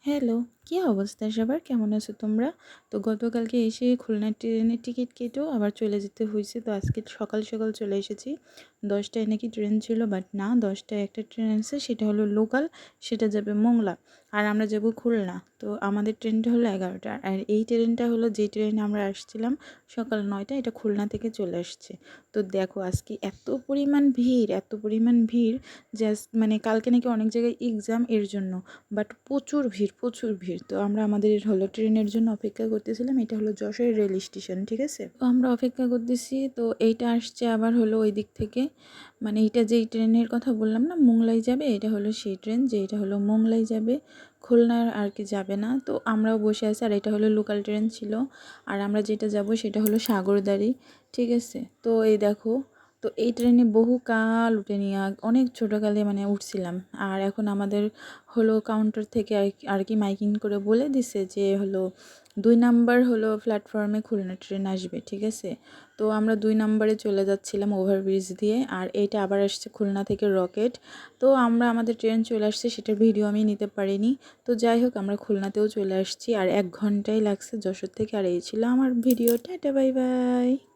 Hello, কী অবস্থা সবার? কেমন আছো তোমরা? তো গতকালকে এসে খুলনা ট্রেনের টিকিট কেটেও আবার চলে যেতে হয়েছে। তো আজকে সকাল সকাল চলে এসেছি। 10টায় নাকি ট্রেন ছিল, বাট না, 10টায় একটা ট্রেন আছে, সেটা হলো লোকাল, সেটা যাবে মোংলা। আর আমরা যাব খুলনা। তো আমাদের ট্রেনটা হলো 11টা। আর এই ট্রেনটা হলো যে ট্রেনে আমরা আসছিলাম সকাল 9টায়, এটা খুলনা থেকে চলে আসছে। তো দেখো আজকে এত পরিমাণ ভিড়, এত পরিমাণ ভিড়, জাস্ট মানে কালকে নাকি অনেক জায়গায় এক্সাম, এর জন্য। বাট প্রচুর ভিড়, প্রচুর ভিড়। তো আমরা আমাদের হলো ট্রেনের জন্য অপেক্ষা করতেছিলাম। এটা হলো যশোর রেল স্টেশন, ঠিক আছে? তো আমরা অপেক্ষা করতেছি। তো এইটা আসছে আবার হলো ওই দিক থেকে, মানে এইটা যেই ট্রেনের কথা বললাম না মোংলাই যাবে, এটা হলো সেই ট্রেন যে এটা হলো মোংলাই যাবে, খুলনার আর কি যাবে না। তো আমরাও বসে আছি। আর এটা হলো লোকাল ট্রেন ছিল। আর আমরা যেটা যাব সেটা হলো সাগরদাড়ি, ঠিক আছে? তো এই দেখো, তো এই ট্রেনে বহুকাল উঠেনি, অনেক ছোটোকালে মানে উঠছিলাম। আর এখন আমাদের হলো কাউন্টার থেকে আর কি মাইকিং করে বলে দিছে যে হলো 2 নাম্বার হলো প্ল্যাটফর্মে খুলনা ট্রেন আসবে, ঠিক আছে? তো আমরা 2 নাম্বারে চলে যাচ্ছিলাম ওভারব্রিজ দিয়ে। আর এইটা আবার আসছে খুলনা থেকে রকেট। তো আমরা আমাদের ট্রেন চলে আসছে, সেটার ভিডিও আমি নিতে পারিনি। তো যাই হোক, আমরা খুলনাতেও চলে আসছি। আর 1 ঘন্টাই লাগছে যশোর থেকে। আর এই ছিল আমার ভিডিওটা। Bye bye.